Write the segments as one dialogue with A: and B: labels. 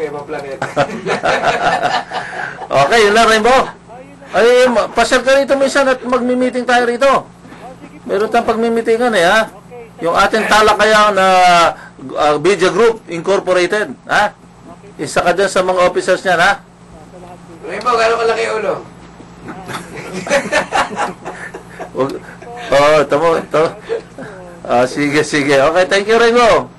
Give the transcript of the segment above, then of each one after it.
A: talaga ibang planeta.
B: Okay, yun lang, Rainbow. Ay, pasyal ka rito minsan at magmi-meeting tayo rito. Meron tayong pagmi-meetingan eh, ha? Yung ating talakayan na Media Group Incorporated, ha? Isa ka dyan sa mga officers niyan, ha?
A: Rainbow, gano'ng kalaki yung ulo?
B: Tamo. Sige, sige. Okay, thank you, Rainbow.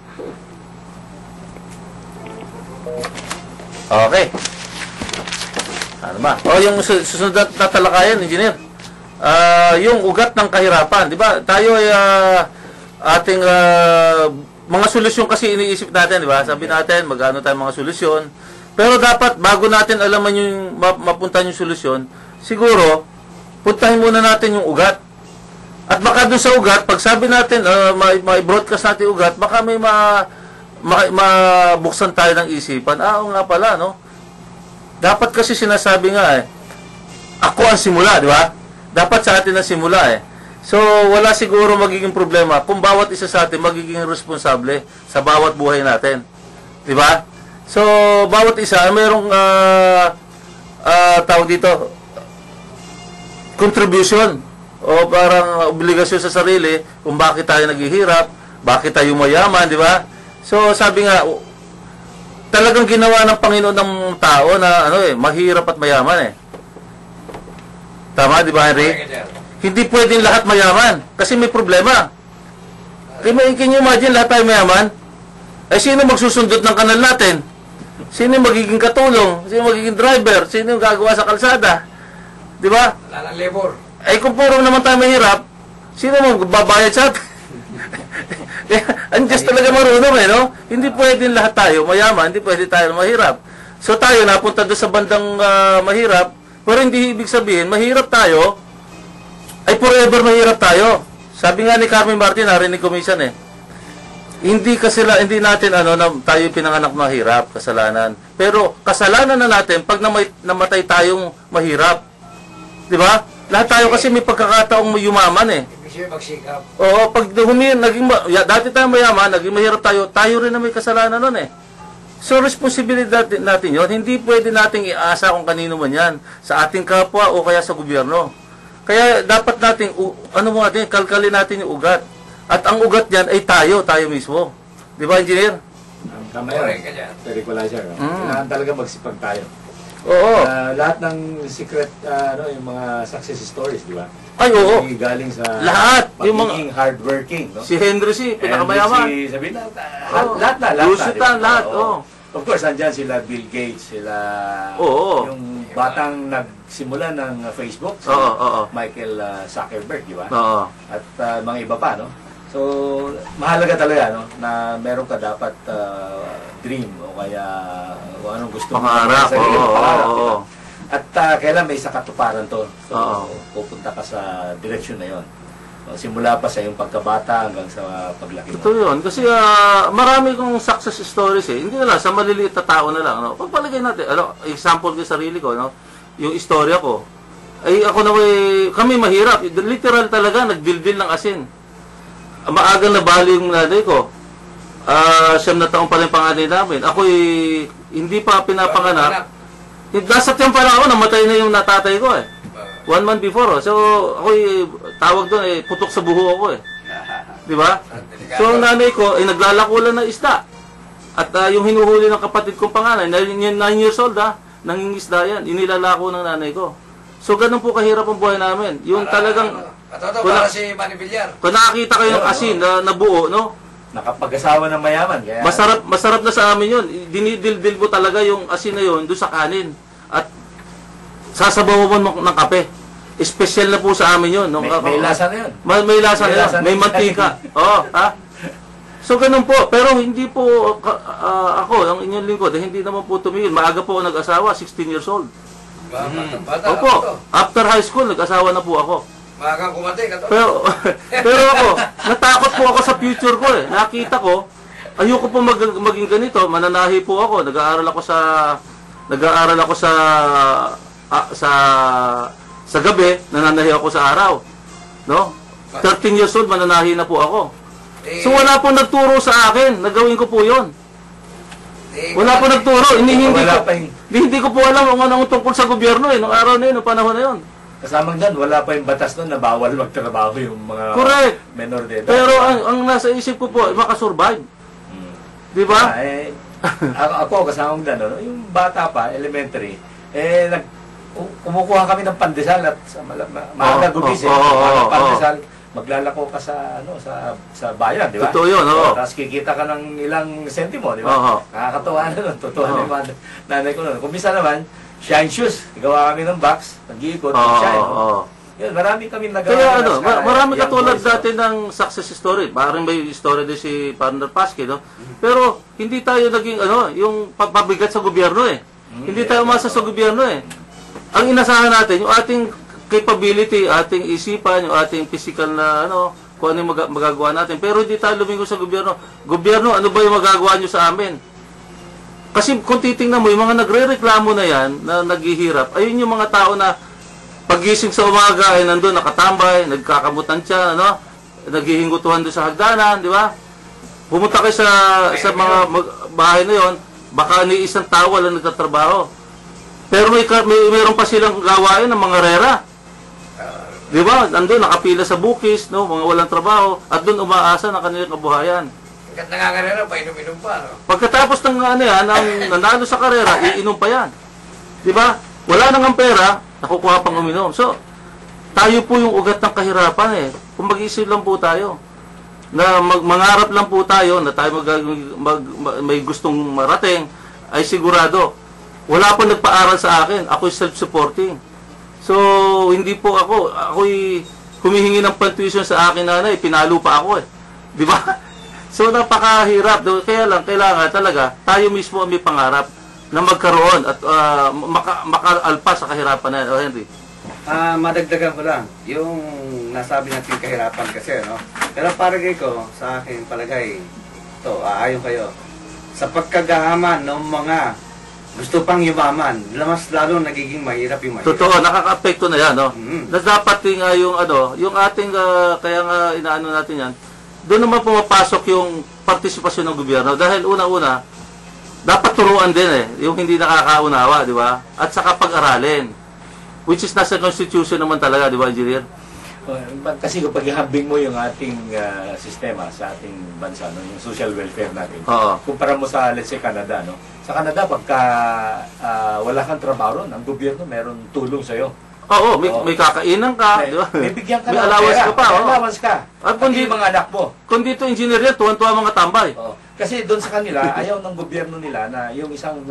B: Okay. Ano ba? Yung susunod na talakayan, engineer. Yung ugat ng kahirapan, di ba? Tayo ay ating mga solusyon kasi iniisip natin, di ba? Sabi natin, magano tayong mga solusyon. Pero dapat, bago natin alaman yung mapuntahan yung solusyon, siguro, puntahin muna natin yung ugat. At baka doon sa ugat, pag sabi natin, ma-broadcast natin yung ugat, baka may mabuksan tayo ng isipan. Oo nga pala, no? Dapat kasi sinasabi nga ako ang simula, di ba? Dapat sa atin ang simula So, wala siguro magiging problema kung bawat isa sa atin magiging responsable sa bawat buhay natin. Di ba? So, bawat isa, mayroong tawag dito, contribution o parang obligasyon sa sarili kung bakit tayo naghihirap, bakit tayo mayaman, di ba? So, sabi nga, talagang ginawa ng Panginoon ng tao na mahirap at mayaman Tama, di ba, Henry? Hindi pwedeng lahat mayaman kasi may problema. Can you imagine lahat tayo mayaman? Eh, sino magsusundot ng kanal natin? Sino yung magiging katulong? Sino yung magiging driver? Sino yung gagawa sa kalsada? Di ba?
A: Wala ng labor.
B: Eh, kung puro naman tayo mahirap, sino magbabayad sa atin? Ang Diyos talaga marunong no? Hindi pwedeng lahat tayo mayaman, hindi pwede tayo mahirap. So tayo napunta doon sa bandang mahirap, pero hindi ibig sabihin, mahirap tayo, ay forever mahirap tayo. Sabi nga ni Carmen Martin, narinig ko minsan hindi natin na tayo pinanganak mahirap, kasalanan. Pero kasalanan na natin pag namatay tayong mahirap. 'Di ba? Lahat tayo kasi may pagkakataong yumaman
A: Ibig sabihin magsikap.
B: Oo, pag dati tayo mayaman, naging mahirap tayo rin na may kasalanan nun So, responsibilidad natin yon. Hindi pwede nating iasa kung kanino man yan. Sa ating kapwa o kaya sa gobyerno. Kaya dapat nating, kalkalin natin yung ugat. At ang ugat yan ay tayo mismo. Di ba, engineer?
C: Tama yan. Equalizer. Kailangan talaga magsipag tayo.
B: Oo.
C: Lahat ng secret, yung mga success stories, di ba?
B: Ay, oo.
C: Galing sa
B: Lahat. Yung
C: pagiging hardworking, no?
B: Si Henry pinakamayaman.
C: Sabihin na,
B: Oo.
C: lahat.
B: Lusitan, lahat, oo.
C: Of course, andyan sila Bill Gates, sila
B: Oo.
C: yung batang nagsimula ng Facebook, si
B: Oo.
C: Michael Zuckerberg, di ba?
B: Oo.
C: At mga iba pa, no? So, mahalaga talaga, no? Na meron ka dapat dream o kaya kung anong gusto mo.
B: Pangarap,
C: sa sarili mo, pangarap,
B: oo.
C: di ba? At kailan may isa katuparan to. So,
B: Oo.
C: pupunta ka sa direksyon na yon. Simula pa sa iyong pagkabata hanggang sa paglaki mo.
B: Ito yun. Kasi marami kong success stories Hindi na lang, sa maliliit na tao na lang. No? Pagpalagay natin, example ko sarili ko, no? Yung istorya ko. Ay ako na kami mahirap. Literal talaga, nagdildil ng asin. Maagang nabali yung nanay ko. 9 na taong pala yung panganay namin. Ako'y hindi pa pinapanganak. Nasa tiyan pa lang ako, namatay na yung natatay ko 1 month before. So, ako'y tawag doon, putok sa buho ako Di ba? So, ang nanay ko, naglalakulan ng isda. At yung hinuhuli ng kapatid kong panganay, 9 years old nangingisda yan. Inilalako ng nanay ko. So, ganun po kahirap ang buhay namin. Yung talagang,
A: Para si Manny Villar.
B: kung nakakita kayo ng asin na buo, no?
C: Nakapag-asawa ng mayaman. Kaya,
B: Masarap na sa amin yun. Dinidildil mo talaga yung asin na yun doon sa kanin. At sasabawan mo ng kape. Espesyal na po sa amin yun. No?
C: may lasa na yun.
B: May lasa na yun. May mantika. Oo, So, ganun po. Pero hindi po ako, ang inyong lingkod, hindi naman po tumigil. Maaga po ako nag-asawa, 16 years old.
A: Bata.
B: Opo. After high school, nag-asawa na po ako.
A: Maagang kumati.
B: Pero ako, natakot po ako sa future ko Nakita ko, ayoko po maging ganito. Mananahi po ako. Nag-aaral ako sa gabi, nananahi ako sa araw. No? 13 years old, mananahi na po ako. So wala po nagturo sa akin. Nagawin ko po 'yon. Wala po nagturo. Hindi ko po alam kung anong tungkol sa gobyerno nung araw na yun, nung panahon na yun.
C: Kasamang doon, wala pa yung batas doon na bawal magtrabaho yung mga
B: Correct.
C: menor de edad.
B: Pero ang nasa isip ko po, makasurvive. Di ba?
C: Ako, kasamang doon, yung bata pa, elementary, kumukuha kami ng pandesal at sa maaga gumising, pandesal, maglalako ka sa bayan, di ba?
B: Totoo yun, oo.
C: Tapos kikita ka ng ilang sentimo, di ba? Nakakatawa na nun, totoo na yung nanay ko nun. Kung minsan naman, shine shoes, gawa kami ng box, nag-iikot, shine. Yun, marami kami nagawa.
B: Kaya marami katulad dati ng success story. Parang may story din si Partner Paske, no? Pero hindi tayo naging yung pabigat sa gobyerno Hindi tayo umasa sa gobyerno Ang inasahan natin, yung ating capability, ating isipan, yung ating physical na kung ano yung magagawa natin. Pero hindi tayo lumingon sa gobyerno. Gobyerno, ano ba yung magagawa nyo sa amin? Kasi kung titingnan mo, yung mga nagre-reklamo na yan, na naghihirap, ayun yung mga tao na pagising sa umaga ay nandun, nakatambay, nagkakamutan siya, naghihingutuhan doon sa hagdanan, di ba? Pumunta kayo sa mga bahay na yon, baka ni isang tao lang nagtatrabaho. Pero mayroon pa silang gawain ng mga rera. Di ba? Nandun, nakapila sa bukis, mga walang trabaho, at doon umaasa ng kanilang kabuhayan.
A: Hanggat nangangarera, painom-inom pa,
B: Pagkatapos ng nanalo sa karera, iinom pa yan. Di ba? Wala nang pera, nakukuha pang uminom. So, tayo po yung ugat ng kahirapan Kung mag-iisip lang po tayo. na mangarap lang po tayo na tayo may gustong marating, ay sigurado. Wala po nagpaaral sa akin. Ako'y self-supporting. So, hindi po ako'y humihingi ng pantuition sa akin nanay, pinalo pa ako eh. Di ba? So, napakahirap. Kaya lang, kailangan talaga, tayo mismo ang may pangarap na magkaroon at makaalpas sa kahirapan na yan. O, Henry.
D: Madagdagan ko lang, yung nasabi natin kahirapan kasi, no? Pero palagay ko, sa akin palagay, ayon kayo, sa pagkagahaman ng mga gusto pang yumaman, mas lalo nagiging mahirap yung mahirap.
B: Totoo, nakaka-apekto na yan, no?
D: Mm.
B: Na dapat yung ating, kaya nga inaano natin yan, doon naman pumapasok yung partisipasyon ng gobyerno. Dahil una-una, dapat turuan din yung hindi nakakaunawa, di ba? At saka pag-aralin. Which is nasa constitution naman talaga, di ba, engineer?
C: Kasi kapag ihambing mo yung ating sistema sa ating bansa, no, yung social welfare natin,
B: Oo.
C: kumpara mo sa, let's say, Canada, no? Sa Canada, pagka wala kang trabaho ron, ang gobyerno meron tulong sa'yo.
B: Oo, may kakainan ka, di ba?
C: May bigyan ka
B: May
C: ng
B: allowance
C: pera,
B: ka pa,
C: may
B: oo.
C: allowance ka.
B: At
C: Pati yung mga anak mo.
B: Kung dito engineer yan, tuwan-tuwa mga tambay.
C: Kasi doon sa kanila, ayaw ng gobyerno nila na yung isang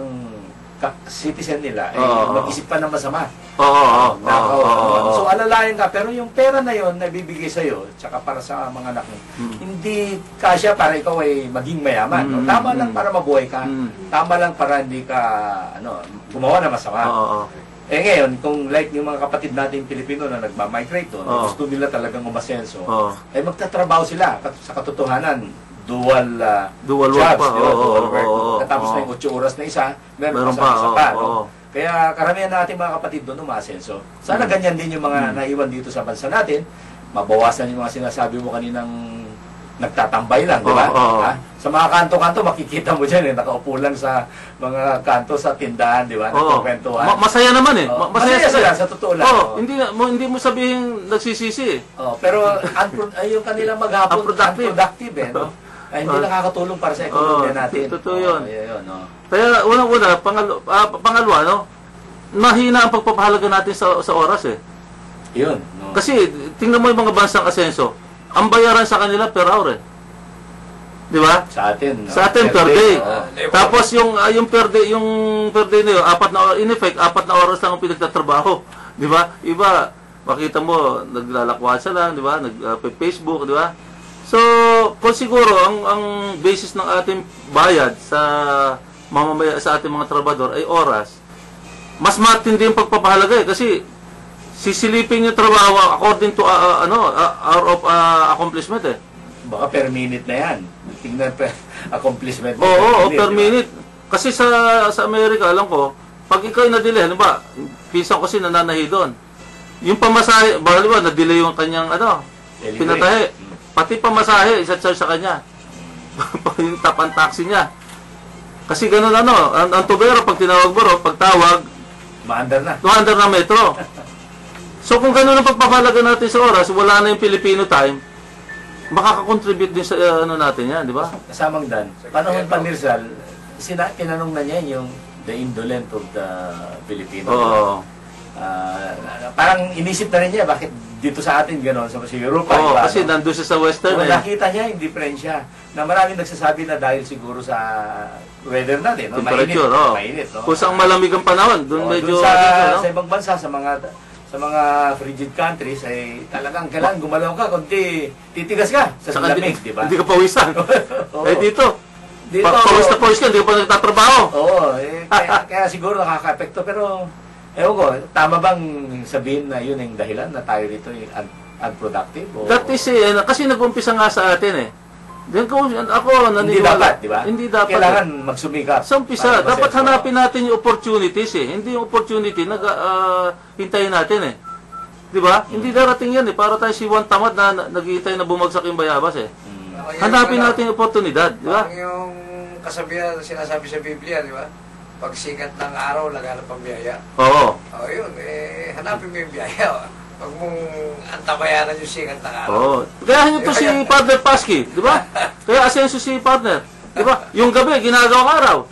C: citizen nila ay mag-isip pa ng masama.
B: Oo.
C: So alalayan ka, pero yung pera na yon na bibigay sa iyo, tsaka para sa mga anak mo, hindi kasya para ikaw ay maging mayaman. No? Tama lang para mabuhay ka. Tama lang para hindi ka gumawa na masama. Eh ngayon, kung like yung mga kapatid nating Pilipino na nagma-migrate doon, gusto nila talagang umasenso, ay magtatrabaho sila sa katotohanan. Dual
B: work
C: jobs,
B: pa.
C: dual work. Tapos na yung 8 oras na isa, meron pa sa isa pa. No? Kaya karamihan natin mga kapatid doon umasenso. Sana ganyan din yung mga naiwan dito sa bansa natin. Mabawasan yung mga sinasabi mo kaninang nagtatambay lang, di ba? Sa mga kanto-kanto, makikita mo dyan, nakaupo lang sa mga kanto sa tindahan, di ba? Nagkukwentuhan.
B: Masaya naman eh.
C: Masaya sila, sa totoo lang.
B: Hindi mo sabihin nagsisisi eh.
C: Pero yung kanilang maghapon, unproductive eh, no? Ay, hindi nakakatulong para sa ekonomiya natin.
B: Totoo yun.
C: No?
B: Kaya unang-una, pangalawa, no? Mahina ang pagpapahalaga natin sa oras eh.
C: Yun. No?
B: Kasi, tingnan mo yung mga bansang asenso, ang bayaran sa kanila per hour eh. Di ba?
C: Sa atin. No?
B: Sa atin per day. Tapos yung per day na yun, 4 na oras, in effect, 4 na oras lang ang pinagtatrabaho. Di ba? Iba, makita mo, naglalakwan sila, di ba? Nag-Facebook, di ba? So, kung siguro ang basis ng ating bayad sa sa ating mga trabador ay oras, mas matindi yung pagpapahalaga eh kasi sisilipin yung trabaho according to hour of accomplishment eh.
C: Baka per minute na yan. Tingnan per accomplishment.
B: Oo, per minute. Kasi sa Amerika, alam ko, pag ikaw na-delay, halimbawa, pinsan ko kasi nananahi doon. Yung pamasahe, baliwa, na-delay yung kanyang pinatahe. Pati pamasahe, isa-charge sa kanya. Yung tapan taxi niya. Kasi ganun ang tubero, pag tinawag mo, pagtawag,
C: maandar na
B: metro. So kung ganun ang pagpapahalaga natin sa oras, wala na yung Filipino time, makakakontribute din sa natin yan, di ba?
C: Kasamang Dan, panahon pa ni Rizal, tinanong na niya yung the indolent of the Filipino.
B: Oo.
C: Parang inisip na rin niya, bakit dito sa atin gano'n, sa Europa.
B: Oo, kasi nandun siya sa Western
C: eh. Nakita niya yung diferensya, na maraming nagsasabi na dahil siguro sa weather natin, no?
B: Temperature,
C: mainit, no?
B: Kung saan malamig ang panahon, doon medyo...
C: Sa ibang bansa, sa mga frigid countries, ay talagang kailangan gumalaw ka, kundi titigas ka sa lamig, di ba?
B: Hindi ka pawisan. Eh dito, pawis na pawis ka, hindi ka pa nagtatrabaho.
C: Oo, kaya siguro nakaka-epekto, pero ewan ko, tama bang sabihin na yun ang dahilan na tayo rito unproductive?
B: That is kasi nag-umpisa nga sa atin eh. Ako naniniwala.
C: Hindi dapat, di ba?
B: Hindi dapat.
C: Kailangan magsumikap.
B: Sa umpisa, dapat hanapin natin yung opportunities eh. Hindi yung opportunity, hintayin natin eh. Di ba? Hindi darating yan eh. Para tayo si Juan Tamad na naghihintay na bumagsak yung bayabas eh. Hanapin natin yung oportunidad, di ba?
A: Yung kasabihan na sinasabi sa Biblia, di ba? Pag sikat ng araw, laganap ang biyaya.
B: Oo.
A: Yun, hanapin mo yung biyaya. Pag mong antabayanan yung sikat ng araw.
B: Oo. Kaya nyo to si Partner Paski, di ba? Kaya asenso si Partner. Di ba? Yung gabi, ginagawang araw.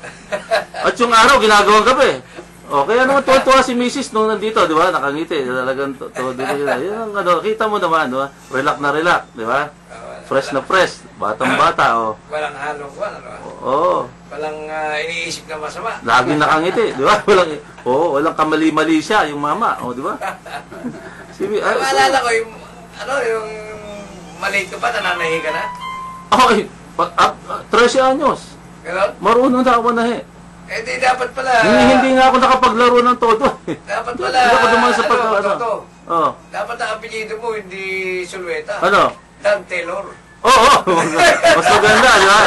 B: At yung araw, ginagawang gabi. O, kaya naman tuwa-tuwa si Mrs. nung nandito, di ba? Nakangiti. Talagang todo nila. Yun ang ano, kita mo naman, di ba? Relax na relax, di ba? Fresh na fresh. Batang-bata, o.
A: Walang halong kwan, ano?
B: Oo.
A: Walang iniisip na masama.
B: Laging nakangiti, di ba? Walang kamali-mali siya, yung mama, o, di ba?
A: Maalala ko yung, yung maliit ka pa, nananahi ka na?
B: Okay, 13 anyos.
A: Ganon?
B: Marunong na ako manahi.
A: Eh di dapat pala.
B: Hindi nga ako nakapaglaro ng todo.
A: Dapat pala.
B: Hindi ako dumaan sa
A: Toto.
B: Oo.
A: Dapat ang apelyido mo, hindi Sulweta.
B: Ano?
A: Dan Taylor.
B: Oo. Mas maganda, di ba?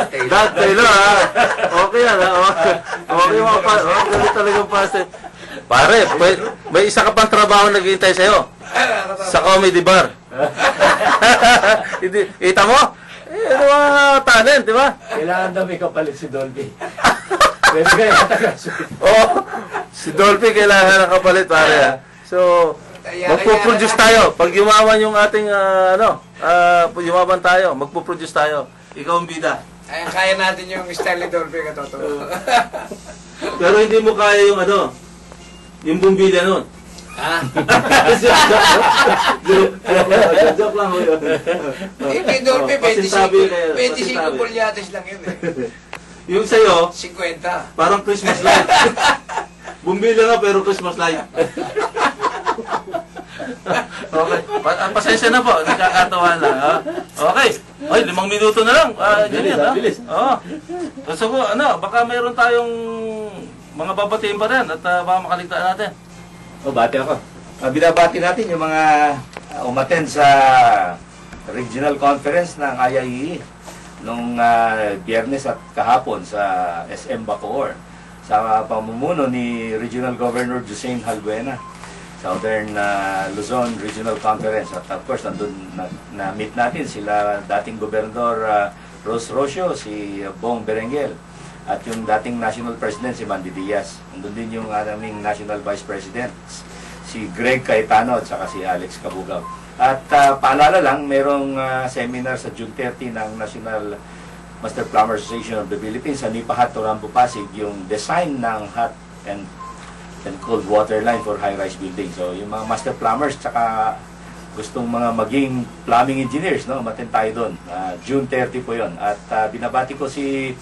B: Dad Taylor, ha? Okay yan, ha? Okay, okay talagang pastor. Pare, may isa ka pang trabaho naghihintay sa'yo. Sa comedy bar. Kita mo? Ano mga talent, di ba?
C: Kailangan daw may kapalit si Dolby. Pwede kaya
B: Oo. Si Dolphy kailangan ng kapalit, pare, ha? So, magpo-produce tayo. Pag yumaman yung ating, yumaman tayo, magpo-produce tayo. Ikaw ang bida.
A: Ay, kaya natin yung style ni Dolby ka, Toto.
B: Pero hindi mo kaya yung yung bumbida nun.
A: Ha?
B: Joke lang yun.
A: Hindi, Dolby,
B: Pasinsabi kayo,
A: 25
B: pasinsabi.
A: pulyates lang yun eh.
B: Yung sa'yo,
A: 50.
B: parang Christmas light. Bumbida nga pero Christmas light. Okay. Pasensya na po. Nagkakatawa lang. Ha? Okay. Ay, 5 minuto na lang. Ganyan, ha?
C: Bilis.
B: Oo. So, baka mayroon tayong mga babatiin pa rin at baka makaligtaan natin.
C: Bati ako. Binabati natin yung mga umattend sa regional conference ng IIEE nung Biyernes at kahapon sa SM Bacoor sa pamumuno ni Regional Governor Josein Halbuena, Southern Luzon Regional Conference. At of course, nandun na-meet natin sila dating Gobernador Rose Rocio, si Bong Berengel, at yung dating National President si Mandy Diaz. Nandun din yung aming National Vice President, si Greg Cayetano at saka si Alex Cabugao. At paalala lang, merong seminar sa June 30 ng National Master Plumber Association of the Philippines sa Nipahat, Torambo, Pasig, yung design ng hot and cold water line for high-rise buildings. So yung mga master plumbers tsaka gustong mga maging plumbing engineers, no, umattend tayo doon. June 30 po yon. At binabati ko si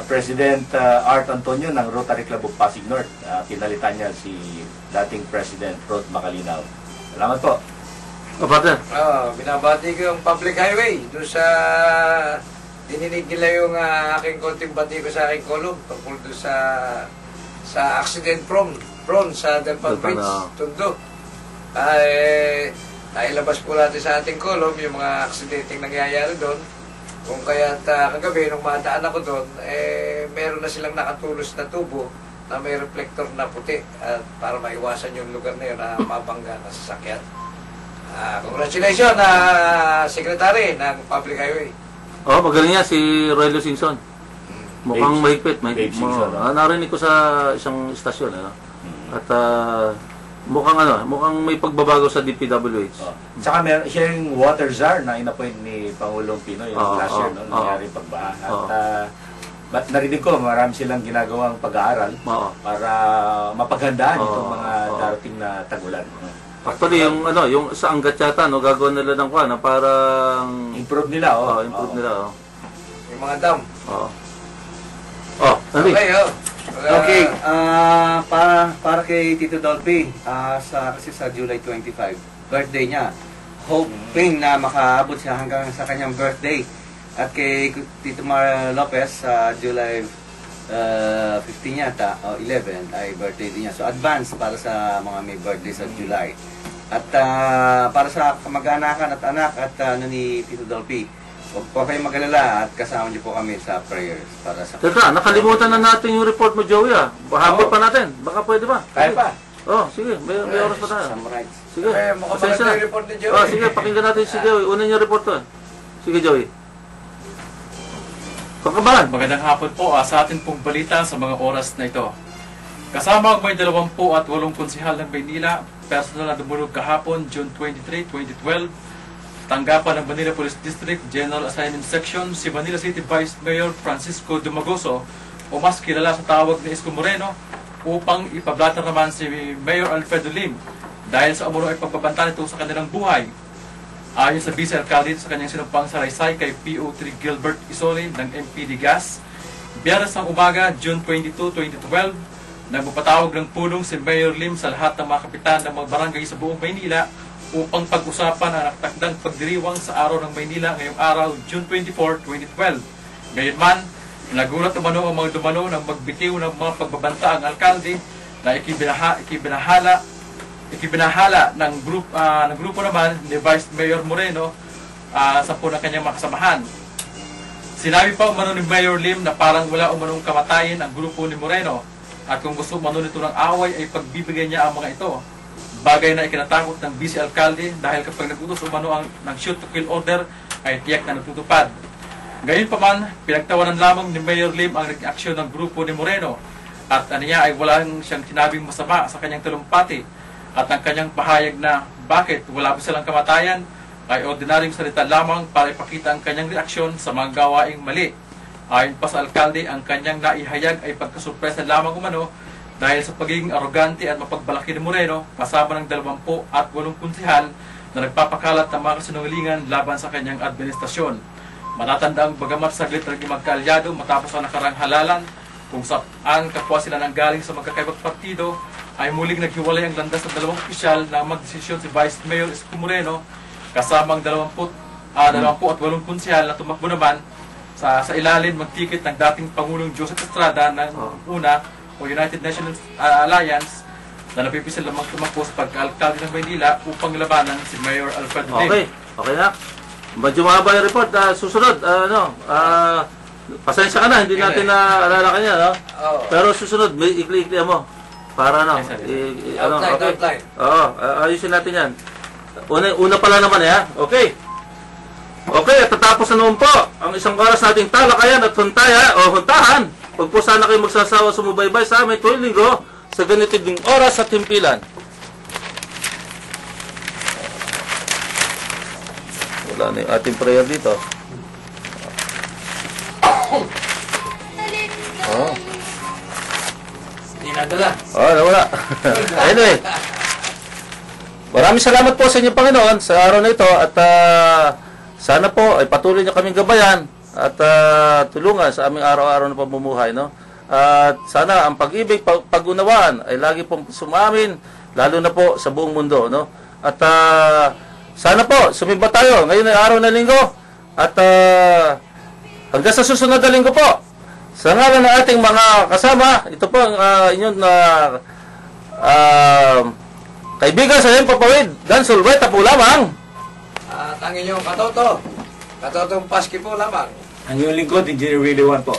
C: President Art Antonio ng Rotary Club of Pasig North. Pinalitan niya si dating President Rod Macalinaw. Salamat po.
B: Partner.
A: Binabati ko yung public highway. Doon sa dininig nila yung aking konting bati ko sa aking column tungkol doon sa accident prone sa Delpan Bridge, Tondo. Nailabas po natin sa ating column yung mga aksidenteng nangyayari doon. Kung kaya't kagabi, nung madaan ako doon, meron na silang nakatulos na tubo na may reflector na puti at para maiwasan yung lugar na yun na mabangga na sasakyan. Congratulations Secretary ng Public Highway.
B: Magaling niya si Roelio Simpson. Mukhang mahigpit.
C: Dave Simpson.
B: Narinig ko sa isang istasyon. At mukhang may pagbabago sa DPWH.
C: Tsaka siya yung water czar na inappoint ni Pangulong Pinoy yung last year, no? Nangyari pagbaha. At narinig ko, marami silang ginagawang pag-aaral para mapaghandaan itong mga darating na tagulan.
B: Actually, yung sa Angat yata, gagawin nila ng na parang
C: Improve nila,
B: improve nila.
A: Yung mga dam.
B: Nari.
D: Okay, para kay Tito Dolphy, kasi sa July 25, birthday niya. Hoping na makaabot siya hanggang sa kanyang birthday. At kay Tito Mar Lopez, sa July 15 yata, o 11, ay birthday din niya. So advance para sa mga may birthday sa July. At para sa kamag-anakan at anak at ni Tito Dolphy, huwag po kayong mag-alala at kasama niyo po kami sa prayers para sa...
B: Teka, nakalimutan na natin yung report mo, Joey. Habol pa natin. Baka pwede ba?
C: Kaya pa.
B: Sige. May oras pa tayo.
D: Samurai.
B: Sige.
A: Mukhang
B: Pasensya
A: maganda
B: na.
A: yung report ni Joey.
B: Sige, pakinggan natin si Joey. Una niya report to. Sige, Joey. Pagkabahan.
E: Magandang hapon po sa atin pong balita sa mga oras na ito. Kasama may 28 konsehal ng Maynila, personal na dumulog kahapon, June 23, 2012. Tanggapan ng Manila Police District General Assignment Section si Manila City Vice Mayor Francisco Dumagoso o mas kilala sa tawag ni Isko Moreno upang ipablatter naman si Mayor Alfredo Lim dahil sa umano ay pagbabanta nito sa kanilang buhay. Ayon sa Vice Alcalde sa kanyang sinumpang salaysay kay PO3 Gilbert Isoli ng MPD Gas, Biyernes ng umaga, June 22, 2012, nagpapatawag ng pulong si Mayor Lim sa lahat ng mga kapitan ng mga barangay sa buong Maynila upang pag-usapan ang nakatakdang pagdiriwang sa araw ng Maynila ngayong araw, June 24, 2012. Gayunman, nagulat umano ang mga dumalo ng magbitiw ng mga pagbabanta ang alkalde na ikibinahala ng grupo naman ni Vice Mayor Moreno sa po ng kanyang mga kasamahan. Sinabi pa umano ni Mayor Lim na parang wala umanong kamatayin ang grupo ni Moreno at kung gusto umano nito ng away ay pagbibigay niya ang mga ito. Bagay na ikinatakot ng Vice Alcalde dahil kapag nag-utos umano ng shoot to kill order ay tiyak na natutupad. Gayon pa man, pinagtawanan lamang ni Mayor Lim ang nag-aksyon ng grupo ni Moreno at aniya ay walang siyang sinabing masama sa kanyang talumpati at ang kanyang pahayag na bakit wala ba silang kamatayan ay ordinaryong salita lamang para ipakita ang kanyang reaksyon sa mga gawaing mali. Ayon pa sa alkalde, ang kanyang naihayag ay pagkasurpresa lamang umano dahil sa pagiging arogante at mapagbalaki ni Moreno kasama ng 28 konsehal na nagpapakalat ng mga kasinungalingan laban sa kanyang administrasyon. Matatandang bagamat saglit naging magkaalyado matapos ang nakarang halalan kung saan kapwa sila nang galing sa magkakaibang partido ay muling naghiwalay ang landas ng dalawang opisyal na magdesisyon si Vice Mayor Isko Moreno kasama ang 28 konsehal na tumakbo naman sa ilalim magtikit ng dating Pangulong Joseph Estrada ng una o United Nations Alliance na napipisil lamang tumakbo sa pagka-alkalde ng Maynila upang labanan si Mayor Alfredo Lim.
B: Okay na. Medyo mahaba yung report. Susunod, pasensya ka na, hindi natin naalala kanya, no? Pero susunod, may ikli-ikli mo. Para
A: Outline.
B: Oo, ayusin natin yan. Una pala naman, Okay. Okay, at tatapos na noon po ang isang oras nating talakayan at huntahan. Huwag po sana kayo magsasawa sumubaybay sa amin tuwing linggo sa ganito ding oras at himpilan. Wala na yung ating prayer dito.
A: Hindi nadala.
B: Nawala. Anyway, maraming salamat po sa inyo, Panginoon, sa araw na ito at sana po ay patuloy niyo kaming gabayan at tulungan sa aming araw-araw na pamumuhay, no? At sana ang pag-ibig, pag-unawaan ay lagi pong sumamin, lalo na po sa buong mundo, no? At sana po sumimba tayo ngayon ay araw na linggo at hanggang sa susunod na linggo po. Sa ngalan ng ating mga kasama, ito po ang inyong kaibigan sa iyong papawid, Dan Sulweta po lamang.
A: At ang inyong katotong paski po lamang.
C: Ang iyong lingkod, Engineer Willie Juan po.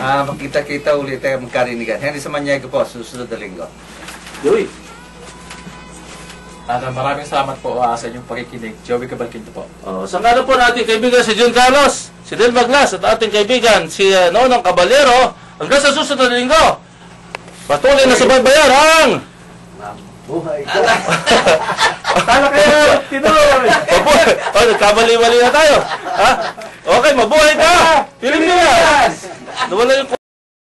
D: Magkita-kita ulit tayo magkarinigan. Henry Samaniego po, susunod na linggo.
B: Joey.
E: At maraming salamat po sa inyong pakikinig. Joey Cabalquinto po.
B: Sa ngalan po ng ating kaibigan si John Carlos, si Del Maglas at ating kaibigan si Nonong Caballero, hanggang sa susunod na linggo, patuloy na subaybayan ang
D: Buhay ka.
B: Tala kayo, Tinoy! Nagkamali-mali na tayo. Okay, mabuhay ka! Pilipinas! Nawala yung